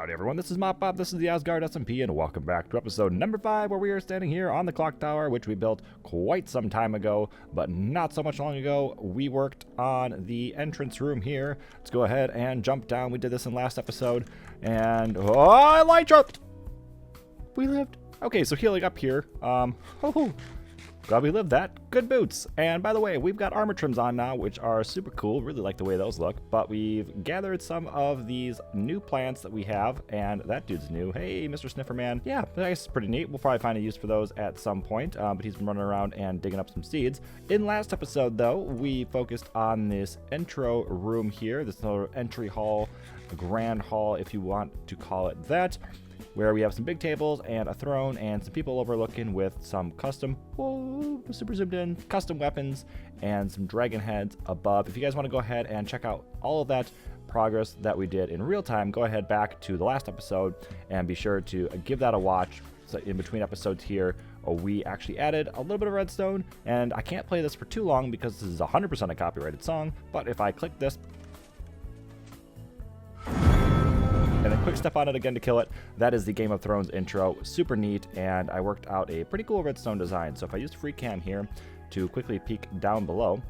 Howdy everyone, this is Mop Bob, this is the Asgaard SMP, and welcome back to episode number 5, where we are standing here on the clock tower, which we built quite some time ago, but not so much long ago. We worked on the entrance room here. Let's go ahead and jump down. We did this in last episode, and oh, I light jumped! We lived. Okay, so healing up here. Glad we lived that. Good boots. And by the way, we've got armor trims on now, which are super cool. Really like the way those look. But we've gathered some of these new plants that we have, and that dude's new. Hey, Mr. Snifferman. Yeah, I guess it's pretty neat. We'll probably find a use for those at some point, but he's been running around and digging up some seeds. In last episode, though, we focused on this intro room here, this little entry hall, a grand hall, if you want to call it that, where we have some big tables and a throne and some people overlooking with some custom, super zoomed in, custom weapons and some dragon heads above. If you guys want to go ahead and check out all of that progress that we did in real time, go ahead back to the last episode and be sure to give that a watch. So in between episodes here, we actually added a little bit of redstone, and I can't play this for too long because this is 100% a copyrighted song, but if I click this, and then quick step on it again to kill it. That is the Game of Thrones intro. Super neat, and I worked out a pretty cool redstone design. So if I used free cam here to quickly peek down below,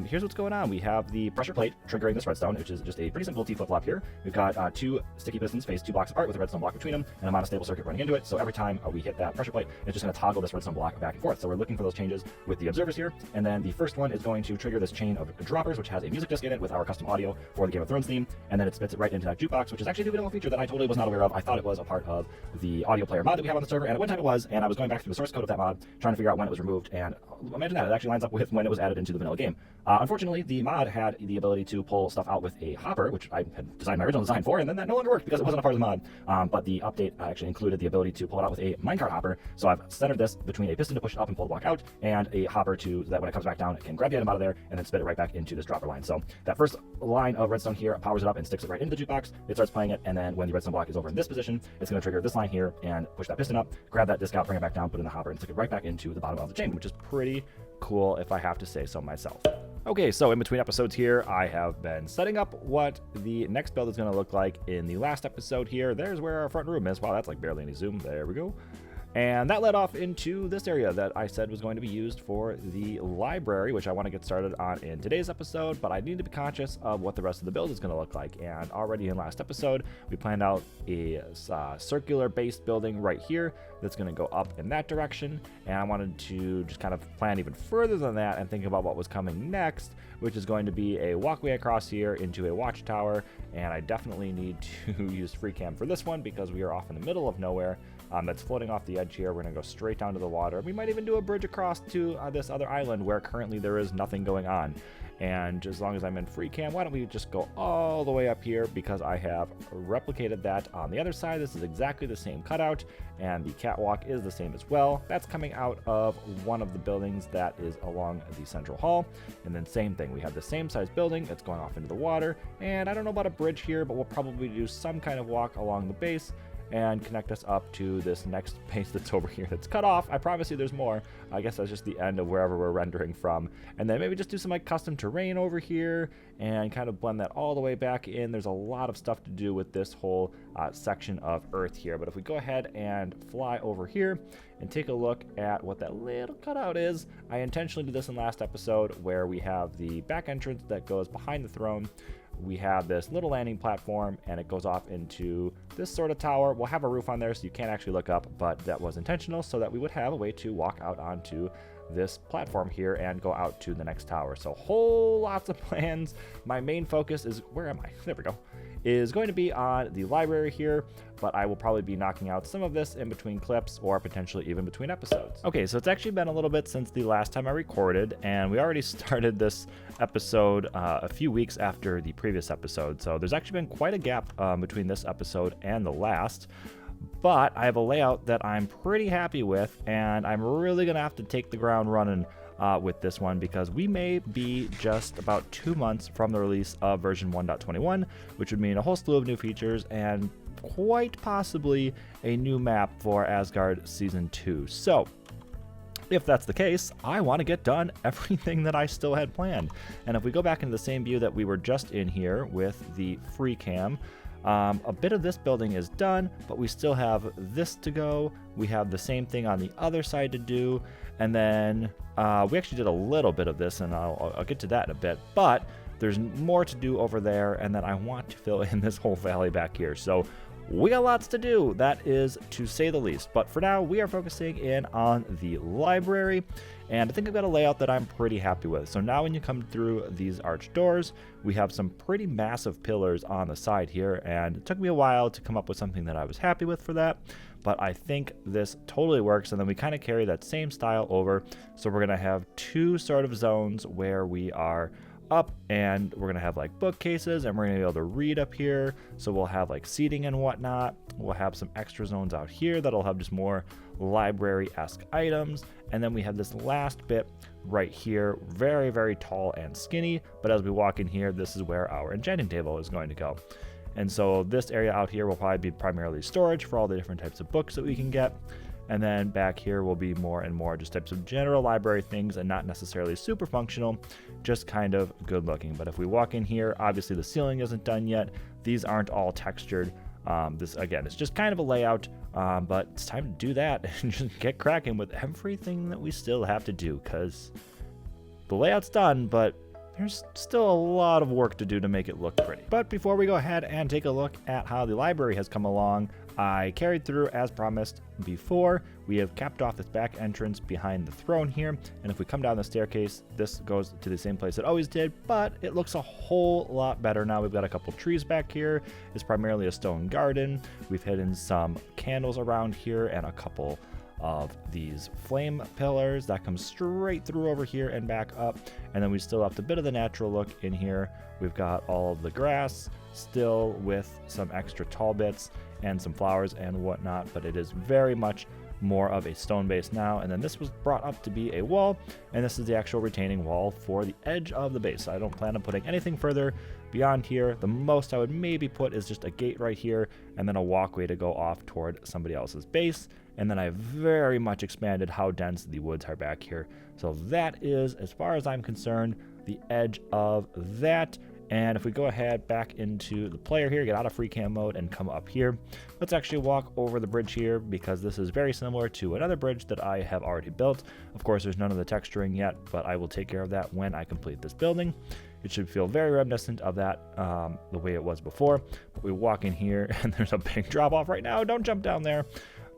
here's what's going on. We have the pressure plate triggering this redstone, which is just a pretty simple T flip-flop here. We've got two sticky pistons faced 2 blocks apart with a redstone block between them and a monostable circuit running into it. So every time we hit that pressure plate, it's just going to toggle this redstone block back and forth. So we're looking for those changes with the observers here. And then the first one is going to trigger this chain of droppers, which has a music disc in it with our custom audio for the Game of Thrones theme. And then it spits it right into that jukebox, which is actually a new feature that I totally was not aware of. I thought it was a part of the audio player mod that we have on the server, and at one time it was, and I was going back through the source code of that mod, trying to figure out when it was removed, and imagine that, it actually lines up with when it was added into the vanilla game. Unfortunately, the mod had the ability to pull stuff out with a hopper, which I had designed my original design for, and then that no longer worked because it wasn't a part of the mod. But the update actually included the ability to pull it out with a minecart hopper. So I've centered this between a piston to push it up and pull the block out, and a hopper so that when it comes back down, it can grab the item out of there and then spit it right back into this dropper line. So that first line of redstone here powers it up and sticks it right into the jukebox. It starts playing it, and then when the redstone block is over in this position, it's going to trigger this line here and push that piston up, grab that disc out, bring it back down, put it in the hopper, and stick it right back into the bottom of the chain, which is pretty cool if I have to say so myself. Okay, so in between episodes here, I have been setting up what the next build is going to look like. In the last episode here, there's where our front room is. Wow, that's like barely any zoom. There we go. And that led off into this area that I said was going to be used for the library, which I want to get started on in today's episode, but I need to be conscious of what the rest of the build is going to look like. And already in last episode, we planned out a circular based building right here that's going to go up in that direction. And I wanted to just kind of plan even further than that and think about what was coming next, which is going to be a walkway across here into a watchtower. And I definitely need to use free cam for this one because we are off in the middle of nowhere. That's floating off the edge here. We're going to go straight down to the water. We might even do a bridge across to this other island where currently there is nothing going on. And as long as I'm in free cam, why don't we just go all the way up here, because I have replicated that on the other side. This is exactly the same cutout, and the catwalk is the same as well. That's coming out of one of the buildings that is along the central hall. And then same thing, we have the same size building that's going off into the water. And I don't know about a bridge here, but we'll probably do some kind of walk along the base and connect us up to this next base that's over here that's cut off. I promise you there's more. I guess that's just the end of wherever we're rendering from. And then maybe just do some like custom terrain over here and kind of blend that all the way back in. There's a lot of stuff to do with this whole section of Earth here. But if we go ahead and fly over here and take a look at what that little cutout is, I intentionally did this in last episode where we have the back entrance that goes behind the throne. We have this little landing platform, and it goes off into this sort of tower. We'll have a roof on there so you can't actually look up, but that was intentional so that we would have a way to walk out onto this platform here and go out to the next tower. So whole lots of plans. My main focus is, where am I? There we go. Is going to be on the library here, but I will probably be knocking out some of this in between clips or potentially even between episodes. Okay, so it's actually been a little bit since the last time I recorded, and we already started this episode a few weeks after the previous episode. So there's actually been quite a gap between this episode and the last. But I have a layout that I'm pretty happy with, and I'm really going to have to take the ground running with this one, because we may be just about 2 months from the release of version 1.21, which would mean a whole slew of new features and quite possibly a new map for Asgard Season 2. So if that's the case, I want to get done everything that I still had planned. And if we go back into the same view that we were just in here with the free cam, A bit of this building is done, but we still have this to go. We have the same thing on the other side to do. And then we actually did a little bit of this, and I'll get to that in a bit. But there's more to do over there, and then I want to fill in this whole valley back here. So we got lots to do, that is to say the least. But for now, we are focusing in on the library, and I think I've got a layout that I'm pretty happy with. So now when you come through these arched doors, we have some pretty massive pillars on the side here, and it took me a while to come up with something that I was happy with for that, but I think this totally works. And then we kind of carry that same style over. So we're gonna have two sort of zones where we are up, and we're gonna have like bookcases, and we're gonna be able to read up here. So we'll have like seating and whatnot. We'll have some extra zones out here that'll have just more library-esque items. And then we have this last bit right here, very, very tall and skinny. But as we walk in here, this is where our enchanting table is going to go. And so this area out here will probably be primarily storage for all the different types of books that we can get. And then back here will be more and more just types of general library things, and not necessarily super functional, just kind of good looking. But if we walk in here, obviously the ceiling isn't done yet. These aren't all textured. This, again, it's just kind of a layout, but it's time to do that and just get cracking with everything that we still have to do, because the layout's done, but there's still a lot of work to do to make it look pretty. But before we go ahead and take a look at how the library has come along, I carried through as promised before. We have capped off this back entrance behind the throne here, and if we come down the staircase, this goes to the same place it always did, but it looks a whole lot better now. We've got a couple trees back here. It's primarily a stone garden. We've hidden some candles around here and a couple of these flame pillars that come straight through over here and back up. And then we still have a bit of the natural look in here. We've got all of the grass still with some extra tall bits and some flowers and whatnot, but it is very much more of a stone base now. And then this was brought up to be a wall, and this is the actual retaining wall for the edge of the base. I don't plan on putting anything further beyond here. The most I would maybe put is just a gate right here, and then a walkway to go off toward somebody else's base. And then I very much expanded how dense the woods are back here. So that is, as far as I'm concerned, the edge of that. And if we go ahead back into the player here, get out of free cam mode and come up here, let's actually walk over the bridge here, because this is very similar to another bridge that I have already built. Of course, there's none of the texturing yet, but I will take care of that when I complete this building. It should feel very reminiscent of that, the way it was before. But we walk in here and there's a big drop off right now. Don't jump down there.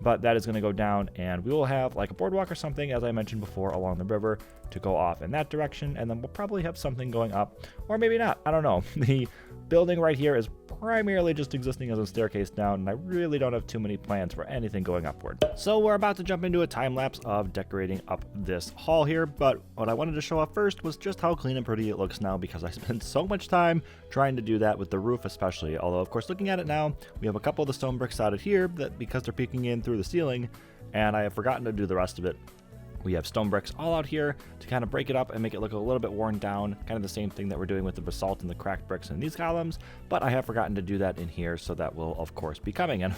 But that is going to go down, and we will have like a boardwalk or something, as I mentioned before, along the river to go off in that direction. And then we'll probably have something going up, or maybe not. I don't know. The building right here is primarily just existing as a staircase down, and I really don't have too many plans for anything going upward. So we're about to jump into a time lapse of decorating up this hall here, but what I wanted to show off first was just how clean and pretty it looks now, because I spent so much time trying to do that with the roof especially. Although of course, looking at it now, we have a couple of the stone bricks out of here that, because they're peeking in through the ceiling, and I have forgotten to do the rest of it. We have stone bricks all out here to kind of break it up and make it look a little bit worn down, kind of the same thing that we're doing with the basalt and the cracked bricks in these columns, but I have forgotten to do that in here, so that will of course be coming. And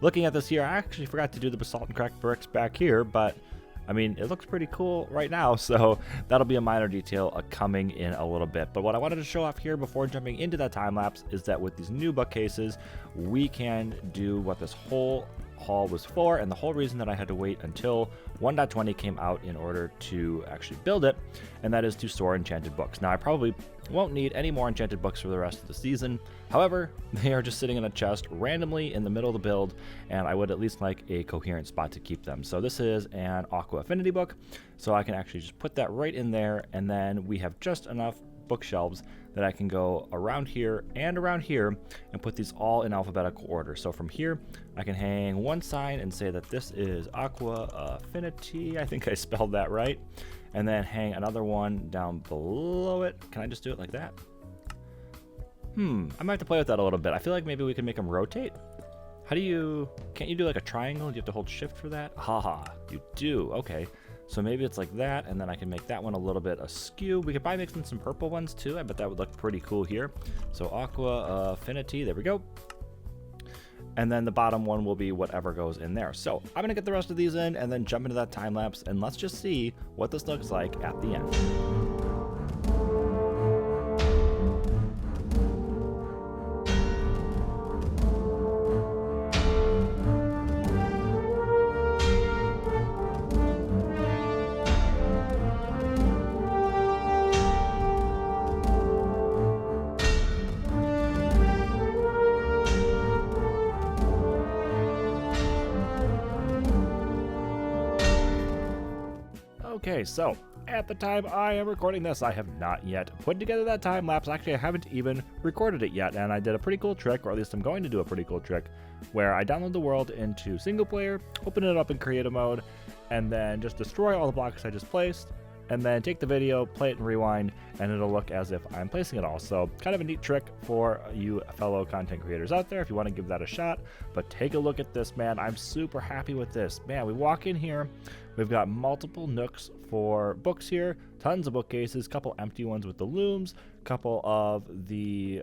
looking at this here, I actually forgot to do the basalt and cracked bricks back here, but I mean, it looks pretty cool right now, so that'll be a minor detail coming in a little bit. But what I wanted to show off here before jumping into that time lapse is that with these new bookcases, we can do what this whole hall was for, and the whole reason that I had to wait until 1.20 came out in order to actually build it, and that is to store enchanted books. Now I probably won't need any more enchanted books for the rest of the season. However, they are just sitting in a chest randomly in the middle of the build, and I would at least like a coherent spot to keep them. So this is an Aqua Affinity book, so I can actually just put that right in there, and then we have just enough bookshelves that I can go around here and put these all in alphabetical order. So from here, I can hang one sign and say that this is Aqua Affinity. I think I spelled that right. And then hang another one down below it. Can I just do it like that? I might have to play with that a little bit. I feel like maybe we can make them rotate. How do you, can't you do like a triangle? Do you have to hold shift for that? Haha, you do, okay. So maybe it's like that, and then I can make that one a little bit askew. We could probably mix in some purple ones too. I bet that would look pretty cool here. So Aqua Affinity, there we go. And then the bottom one will be whatever goes in there. So I'm gonna get the rest of these in and then jump into that time lapse, and let's just see what this looks like at the end. Okay, so at the time I am recording this, I have not yet put together that time lapse. Actually, I haven't even recorded it yet, and I did a pretty cool trick, or at least I'm going to do a pretty cool trick, where I download the world into single player, open it up in creative mode, and then just destroy all the blocks I just placed, and then take the video, play it and rewind, and it'll look as if I'm placing it all. So kind of a neat trick for you fellow content creators out there if you want to give that a shot. But take a look at this, man. I'm super happy with this. Man, we walk in here, we've got multiple nooks for books here, tons of bookcases, couple empty ones with the looms, couple of the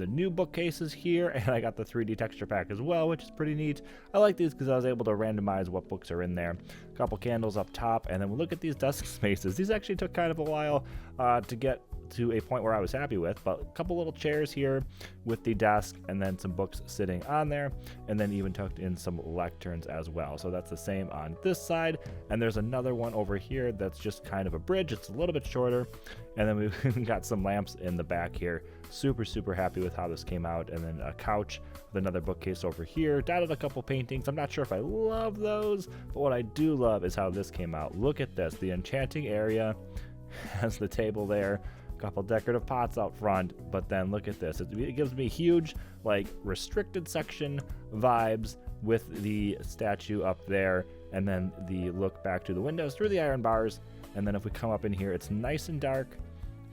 new bookcases here, and I got the 3D texture pack as well, which is pretty neat. I like these because I was able to randomize what books are in there. A couple candles up top, and then we look at these desk spaces. These actually took kind of a while to get to a point where I was happy with, but a couple little chairs here with the desk, and then some books sitting on there, and then even tucked in some lecterns as well. So that's the same on this side, and there's another one over here that's just kind of a bridge. It's a little bit shorter, and then we've got some lamps in the back here. Super happy with how this came out. And then a couch with another bookcase over here. Dotted a couple paintings. I'm not sure if I love those, but what I do love is how this came out. Look at this. The enchanting area has the table there, a couple decorative pots out front, but then look at this. It gives me huge, like, restricted section vibes with the statue up there, and then the look back to the windows through the iron bars. And then if we come up in here, it's nice and dark,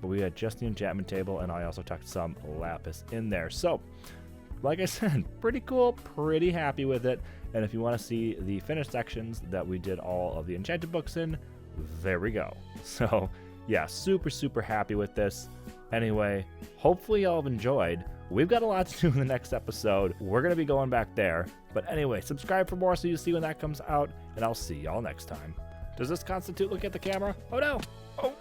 but we got just the enchantment table, and I also tucked some lapis in there. So, like I said, pretty cool, pretty happy with it. And if you want to see the finished sections that we did all of the enchanted books in, there we go. So, yeah, super happy with this. Anyway, hopefully y'all have enjoyed. We've got a lot to do in the next episode. We're going to be going back there. But anyway, subscribe for more so you see when that comes out, and I'll see y'all next time. Does this constitute look at the camera? Oh no! Oh!